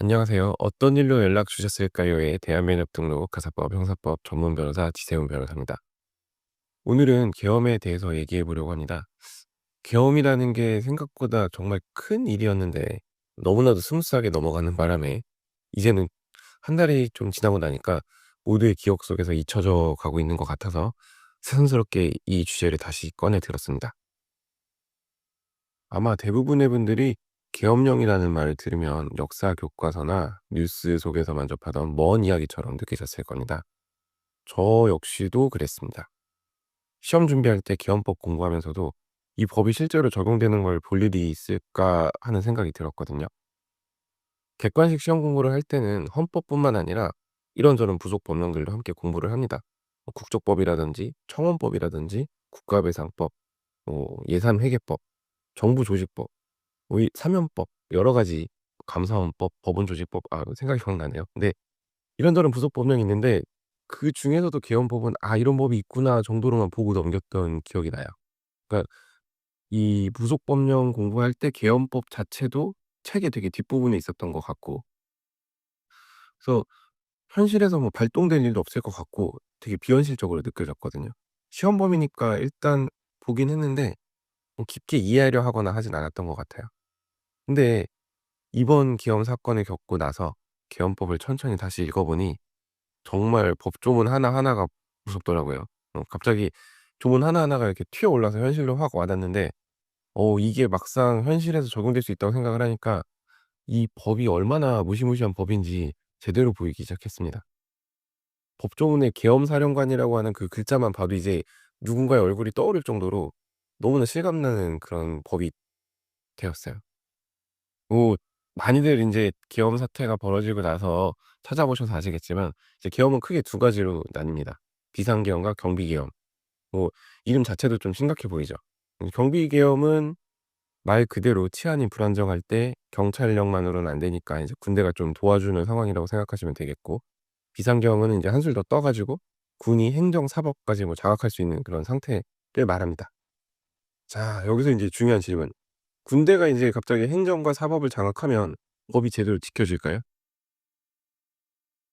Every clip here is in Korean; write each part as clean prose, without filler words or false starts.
안녕하세요. 어떤 일로 연락 주셨을까요?의 대한민국 등록 가사법 형사법 전문 변호사 지세훈 변호사입니다. 오늘은 계엄에 대해서 얘기해 보려고 합니다. 계엄이라는 게 생각보다 정말 큰 일이었는데 너무나도 스무스하게 넘어가는 바람에 이제는 한 달이 좀 지나고 나니까 모두의 기억 속에서 잊혀져 가고 있는 것 같아서 새삼스럽게 이 주제를 다시 꺼내 들었습니다. 아마 대부분의 분들이 계엄령이라는 말을 들으면 역사 교과서나 뉴스 속에서만 접하던 먼 이야기처럼 느끼셨을 겁니다. 저 역시도 그랬습니다. 시험 준비할 때 계엄법 공부하면서도 이 법이 실제로 적용되는 걸 볼 일이 있을까 하는 생각이 들었거든요. 객관식 시험 공부를 할 때는 헌법뿐만 아니라 이런저런 부속 법령들도 함께 공부를 합니다. 국적법이라든지 청원법이라든지 국가배상법, 예산회계법, 정부조직법, 이 사면법 여러 가지 감사원법, 법원조직법 생각이 확 나네요. 근데 이런저런 부속 법령이 있는데 그중에서도 계엄법은 '아 이런 법이 있구나.' 정도로만 보고 넘겼던 기억이 나요. 그러니까 이 부속 법령 공부할 때 계엄법 자체도 책의 되게 뒷부분에 있었던 것 같고 그래서 현실에서 뭐 발동될 일도 없을 것 같고 되게 비현실적으로 느껴졌거든요. 시험 범위니까 일단 보긴 했는데 뭐 깊게 이해하려 하거나 하진 않았던 것 같아요. 근데 이번 계엄 사건을 겪고 나서 계엄법을 천천히 다시 읽어 보니 정말 법조문 하나하나가 무섭더라고요. 갑자기 조문 하나하나가 이렇게 튀어올라서 현실로 확 와닿는데 이게 막상 현실에서 적용될 수 있다고 생각을 하니까 이 법이 얼마나 무시무시한 법인지 제대로 보이기 시작했습니다. 법조문에 계엄사령관이라고 하는 그 글자만 봐도 이제 누군가의 얼굴이 떠오를 정도로 너무나 실감나는 그런 법이 되었어요. 뭐 많이들 인제 계엄 사태가 벌어지고 나서 찾아보셔서 아시겠지만 이제 계엄은 크게 두 가지로 나뉩니다. 비상계엄과 경비계엄. 뭐 이름 자체도 좀 심각해 보이죠. 경비계엄은 말 그대로 치안이 불안정할 때 경찰력만으로는 안 되니까 이제 군대가 좀 도와주는 상황이라고 생각하시면 되겠고 비상계엄은 인제 한술 더 떠 가지고 군이 행정 사법까지 뭐 장악할 수 있는 그런 상태를 말합니다. 자 여기서 인제 중요한 질문. 군대가 이제 갑자기 행정과 사법을 장악하면 법이 제대로 지켜질까요?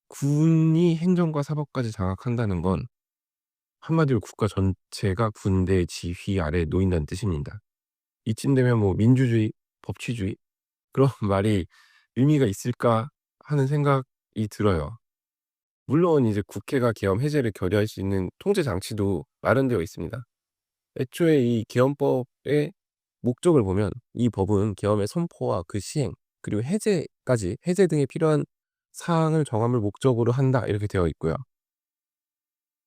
군이 행정과 사법까지 장악한다는 건 한마디로 국가 전체가 군대의 지휘 아래에 놓인다는 뜻입니다. 이쯤 되면 뭐 '민주주의, 법치주의 그런 말이 의미가 있을까?' 하는 생각이 들어요. 물론 이제 국회가 계엄 해제를 결의할 수 있는 통제 장치도 마련되어 있습니다. 애초에 이 계엄법의 목적을 보면 이 법은 계엄의 선포와 그 시행 그리고 해제까지 해제 등에 필요한 사항을 정함을 목적으로 한다 이렇게 되어 있고요.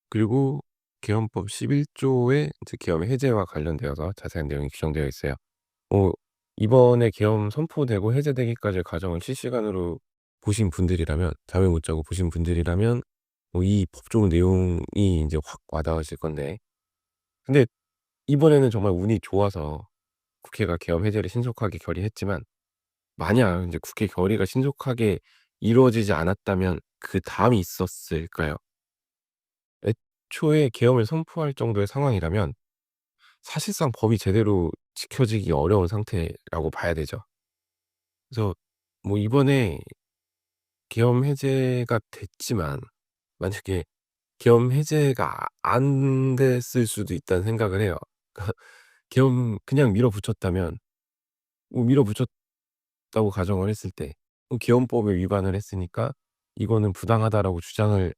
그리고 계엄법 11 조에 이제 계엄의 해제와 관련되어서 자세한 내용이 규정되어 있어요. 뭐 이번에 계엄 선포되고 해제되기까지의 과정을 실시간으로 보신 분들이라면 잠을 못 자고 보신 분들이라면 뭐 이 법조문 내용이 인제 확 와닿으실 건데 근데 이번에는 정말 운이 좋아서 국회가 계엄 해제를 신속하게 결의했지만 만약 인제 국회 결의가 신속하게 이루어지지 않았다면 그다음이 있었을까요? 애초에 계엄을 선포할 정도의 상황이라면 사실상 법이 제대로 지켜지기 어려운 상태라고 봐야 되죠. 그래서 뭐 이번에 계엄 해제가 됐지만 만약에 계엄 해제가 안 됐을 수도 있다는 생각을 해요. 그러니까 계엄 그냥 밀어붙였다면 밀어붙였다고 가정을 했을 때 계엄법에 위반을 했으니까 이거는 부당하다라고 주장을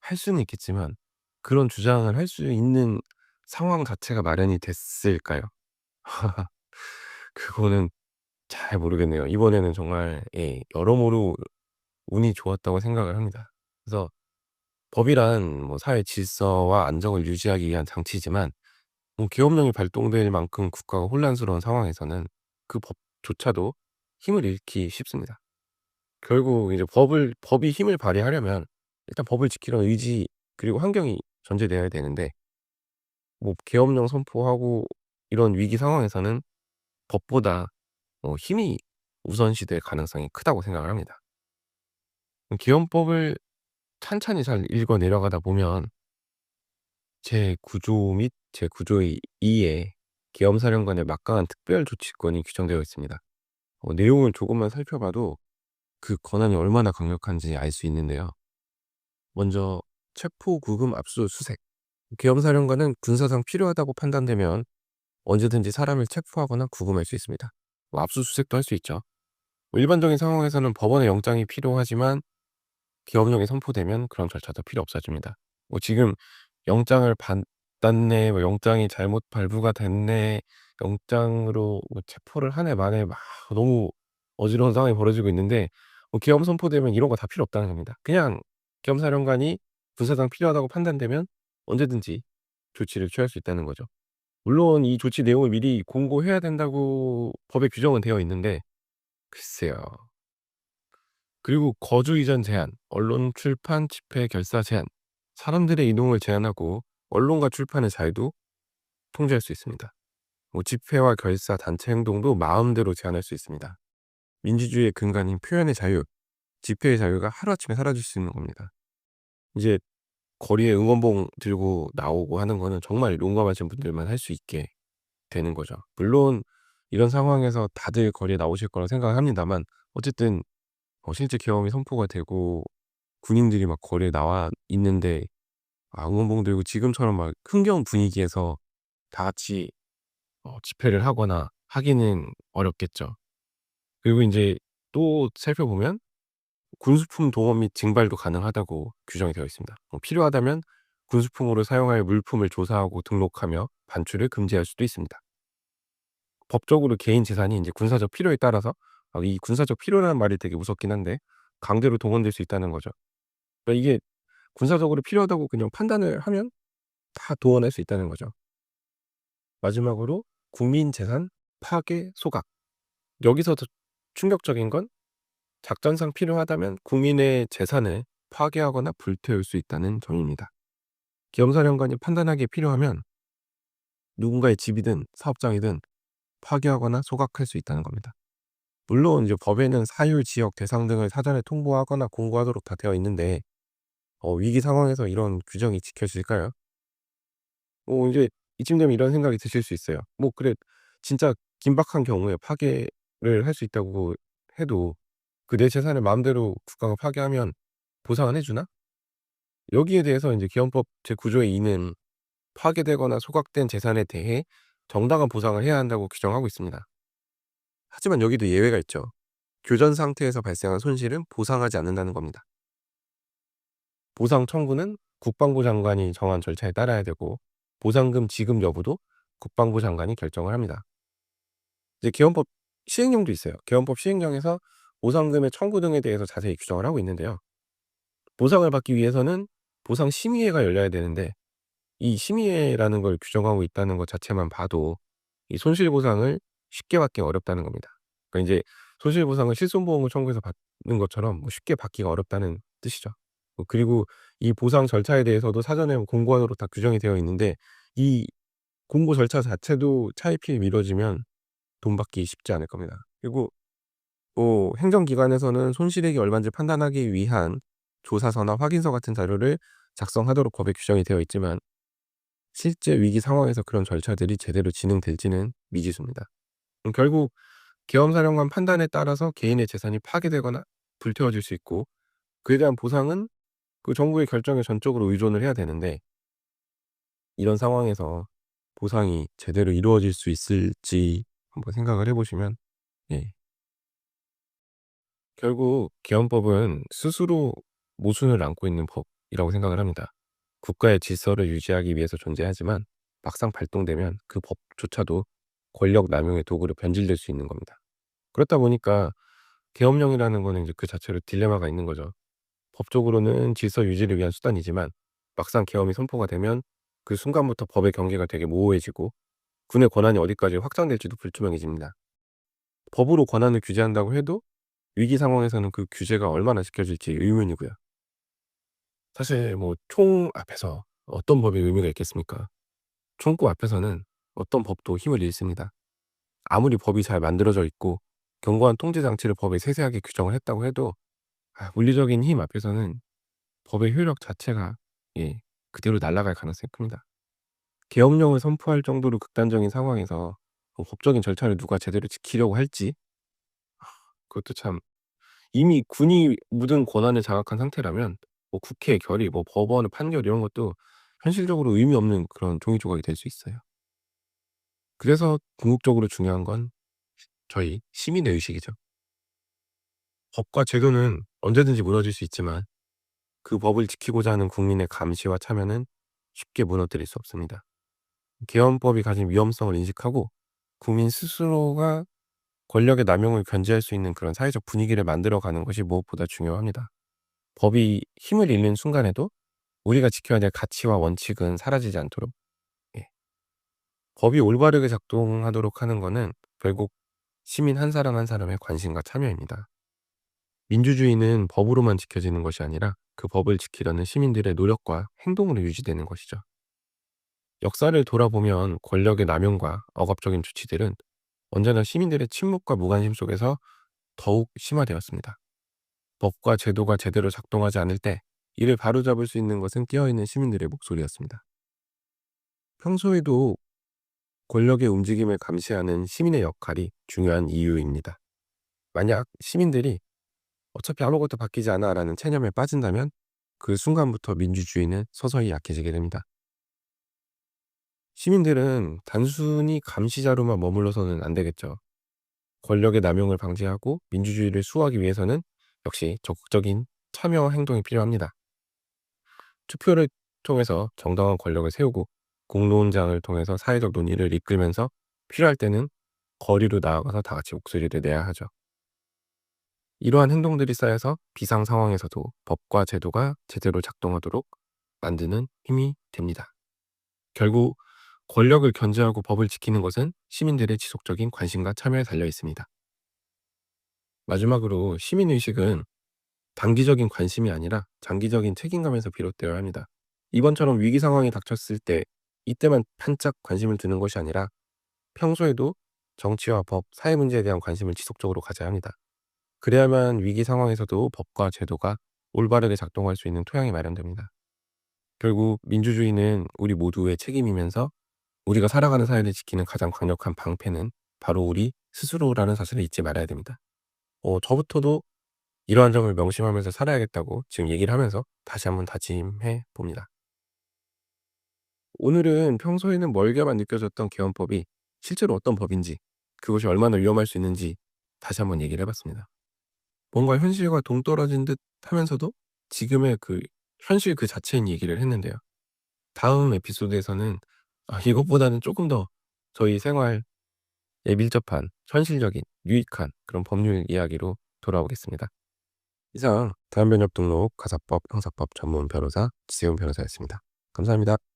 할 수는 있겠지만 그런 주장을 할 수 있는 상황 자체가 마련이 됐을까요? 그거는 잘 모르겠네요. 이번에는 정말 여러모로 운이 좋았다고 생각을 합니다. 그래서 법이란 뭐 사회 질서와 안정을 유지하기 위한 장치지만 계엄령이 발동될 만큼 국가가 혼란스러운 상황에서는 그 법조차도 힘을 잃기 쉽습니다. 결국 이제 법이 힘을 발휘하려면 일단 법을 지키려는 의지 그리고 환경이 전제되어야 되는데 뭐 계엄령 선포하고 이런 위기 상황에서는 법보다 힘이 우선시될 가능성이 크다고 생각을 합니다. 계엄법을 찬찬히 잘 읽어 내려가다 보면 제9조 및 제9조 2에 계엄사령관의 막강한 특별조치권이 규정되어 있습니다. 내용을 조금만 살펴봐도 그 권한이 얼마나 강력한지 알 수 있는데요. 먼저 체포, 구금, 압수수색. 계엄사령관은 군사상 필요하다고 판단되면 언제든지 사람을 체포하거나 구금할 수 있습니다. 뭐 압수수색도 할 수 있죠. 뭐 일반적인 상황에서는 법원의 영장이 필요하지만 계엄령이 선포되면 그런 절차도 필요 없어집니다. 뭐 지금 영장을 받았네, 뭐 영장이 잘못 발부가 됐네, 영장으로 뭐 체포를 하네 마네 막 너무 어지러운 상황이 벌어지고 있는데, 뭐 계엄 선포되면 이런 거 다 필요 없다는 겁니다. 그냥 계엄사령관이 군사상 필요하다고 판단되면 언제든지 조치를 취할 수 있다는 거죠. 물론 이 조치 내용을 미리 공고해야 된다고 법에 규정은 되어 있는데 글쎄요. 그리고 거주 이전 제한, 언론 출판 집회 결사 제한, 사람들의 이동을 제한하고 언론과 출판의 자유도 통제할 수 있습니다. 뭐 집회와 결사, 단체 행동도 마음대로 제한할 수 있습니다. 민주주의의 근간인 표현의 자유, 집회의 자유가 하루아침에 사라질 수 있는 겁니다. 이제 거리에 응원봉 들고 나오고 하는 거는 정말 용감하신 분들만 할 수 있게 되는 거죠. 물론 이런 상황에서 다들 거리에 나오실 거라 생각을 합니다만, 어쨌든 실제 계엄이 선포가 되고 군인들이 막 거리에 나와 있는데 응원봉 들고 지금처럼 막 흥겨운 분위기에서 다 같이 집회를 하거나 하기는 어렵겠죠. 그리고 인제 또 살펴보면 군수품 동원 및 징발도 가능하다고 규정이 되어 있습니다. 필요하다면 군수품으로 사용할 물품을 조사하고 등록하며 반출을 금지할 수도 있습니다. 법적으로 개인 재산이 인제 군사적 필요에 따라서, 이 군사적 필요라는 말이 되게 무섭긴 한데 강제로 동원될 수 있다는 거죠. 그러니까 이게 군사적으로 필요하다고 그냥 판단을 하면 다 동원할 수 있다는 거죠. 마지막으로 국민 재산 파괴 소각. 여기서 더 충격적인 건 작전상 필요하다면 국민의 재산을 파괴하거나 불태울 수 있다는 점입니다. 계엄사령관이 판단하기에 필요하면 누군가의 집이든 사업장이든 파괴하거나 소각할 수 있다는 겁니다. 물론 이제 법에는 사유, 지역, 대상 등을 사전에 통보하거나 공고하도록 다 되어 있는데 위기 상황에서 이런 규정이 지켜질까요? 이제 이쯤 되면 이런 생각이 드실 수 있어요. 뭐 그래, 진짜 긴박한 경우에 파괴를 할 수 있다고 해도 그 내 재산을 마음대로 국가가 파괴하면 보상은 해 주나? 여기에 대해서 인제 기원법 제9조의 2는 파괴되거나 소각된 재산에 대해 정당한 보상을 해야 한다고 규정하고 있습니다. 하지만 여기도 예외가 있죠. 교전 상태에서 발생한 손실은 보상하지 않는다는 겁니다. 보상 청구는 국방부 장관이 정한 절차에 따라야 되고 보상금 지급 여부도 국방부 장관이 결정을 합니다. 이제 계엄법 시행령도 있어요. 계엄법 시행령에서 보상금의 청구 등에 대해서 자세히 규정을 하고 있는데요. 보상을 받기 위해서는 보상 심의회가 열려야 되는데 이 심의회라는 걸 규정하고 있다는 것 자체만 봐도 이 손실보상을 쉽게 받기 어렵다는 겁니다. 그러니까 인제 손실보상을 실손보험을 청구해서 받는 것처럼 뭐 쉽게 받기가 어렵다는 뜻이죠. 그리고 이 보상 절차에 대해서도 사전에 공고하도록 다 규정이 되어 있는데 이 공고 절차 자체도 차일피일 미뤄지면 돈 받기 쉽지 않을 겁니다. 그리고 행정기관에서는 손실액이 얼마인지 판단하기 위한 조사서나 확인서 같은 자료를 작성하도록 법에 규정이 되어 있지만 실제 위기 상황에서 그런 절차들이 제대로 진행될지는 미지수입니다. 결국 계엄사령관 판단에 따라서 개인의 재산이 파괴되거나 불태워질 수 있고 그에 대한 보상은 그 정부의 결정에 전적으로 의존을 해야 되는데 이런 상황에서 보상이 제대로 이루어질 수 있을지 한번 생각을 해 보시면, 예, 결국 계엄법은 스스로 모순을 안고 있는 법이라고 생각을 합니다. 국가의 질서를 유지하기 위해서 존재하지만 막상 발동되면 그 법조차도 권력 남용의 도구로 변질될 수 있는 겁니다. 그렇다 보니까 계엄령이라는 거는 이제 그 자체로 딜레마가 있는 거죠. 법적으로는 질서 유지를 위한 수단이지만 막상 계엄이 선포가 되면 그 순간부터 법의 경계가 되게 모호해지고 군의 권한이 어디까지 확장될지도 불투명해집니다. 법으로 권한을 규제한다고 해도 위기 상황에서는 그 규제가 얼마나 지켜질지 의문이고요. 사실 뭐 총 앞에서 어떤 법의 의미가 있겠습니까? 총구 앞에서는 어떤 법도 힘을 잃습니다. 아무리 법이 잘 만들어져 있고 견고한 통제 장치를 법에 세세하게 규정을 했다고 해도 물리적인 힘 앞에서는 법의 효력 자체가, 예, 그대로 날아갈 가능성이 큽니다. 계엄령을 선포할 정도로 극단적인 상황에서 법적인 절차를 누가 제대로 지키려고 할지 그것도 참 이미 군이 모든 권한을 장악한 상태라면 뭐 국회 결의, 뭐 법원의 판결 이런 것도 현실적으로 의미 없는 그런 종이 조각이 될 수 있어요. 그래서 궁극적으로 중요한 건 저희 시민의 의식이죠. 법과 제도는 언제든지 무너질 수 있지만 그 법을 지키고자 하는 국민의 감시와 참여는 쉽게 무너뜨릴 수 없습니다. 개헌법이 가진 위험성을 인식하고 국민 스스로가 권력의 남용을 견제할 수 있는 그런 사회적 분위기를 만들어가는 것이 무엇보다 중요합니다. 법이 힘을 잃는 순간에도 우리가 지켜야 될 가치와 원칙은 사라지지 않도록, 예, 법이 올바르게 작동하도록 하는 것은 결국 시민 한 사람 한 사람의 관심과 참여입니다. 민주주의는 법으로만 지켜지는 것이 아니라 그 법을 지키려는 시민들의 노력과 행동으로 유지되는 것이죠. 역사를 돌아보면 권력의 남용과 억압적인 조치들은 언제나 시민들의 침묵과 무관심 속에서 더욱 심화되었습니다. 법과 제도가 제대로 작동하지 않을 때 이를 바로잡을 수 있는 것은 깨어있는 시민들의 목소리였습니다. 평소에도 권력의 움직임을 감시하는 시민의 역할이 중요한 이유입니다. 만약 시민들이 어차피 아무것도 바뀌지 않아라는 체념에 빠진다면 그 순간부터 민주주의는 서서히 약해지게 됩니다. 시민들은 단순히 감시자로만 머물러서는 안 되겠죠. 권력의 남용을 방지하고 민주주의를 수호하기 위해서는 역시 적극적인 참여 행동이 필요합니다. 투표를 통해서 정당한 권력을 세우고 공론장을 통해서 사회적 논의를 이끌면서 필요할 때는 거리로 나아가서 다 같이 목소리를 내야 하죠. 이러한 행동들이 쌓여서 비상 상황에서도 법과 제도가 제대로 작동하도록 만드는 힘이 됩니다. 결국 권력을 견제하고 법을 지키는 것은 시민들의 지속적인 관심과 참여에 달려 있습니다. 마지막으로 시민의식은 단기적인 관심이 아니라 장기적인 책임감에서 비롯되어야 합니다. 이번처럼 위기 상황이 닥쳤을 때 이때만 반짝 관심을 두는 것이 아니라 평소에도 정치와 법, 사회 문제에 대한 관심을 지속적으로 가져야 합니다. 그래야만 위기 상황에서도 법과 제도가 올바르게 작동할 수 있는 토양이 마련됩니다. 결국 민주주의는 우리 모두의 책임이면서 우리가 살아가는 사회를 지키는 가장 강력한 방패는 바로 우리 스스로라는 사실을 잊지 말아야 됩니다. 저부터도 이러한 점을 명심하면서 살아야겠다고 지금 얘기를 하면서 다시 한번 다짐해 봅니다. 오늘은 평소에는 멀게만 느껴졌던 개헌법이 실제로 어떤 법인지, 그것이 얼마나 위험할 수 있는지 다시 한번 얘기를 해봤습니다. 뭔가 현실과 동떨어진 듯 하면서도 지금의 그 현실 그 자체인 얘기를 했는데요. 다음 에피소드에서는 이것보다는 조금 더 저희 생활에 밀접한 현실적인 유익한 그런 법률 이야기로 돌아오겠습니다. 이상 대한변협 등록 가사법 형사법 전문 변호사 지세훈 변호사였습니다. 감사합니다.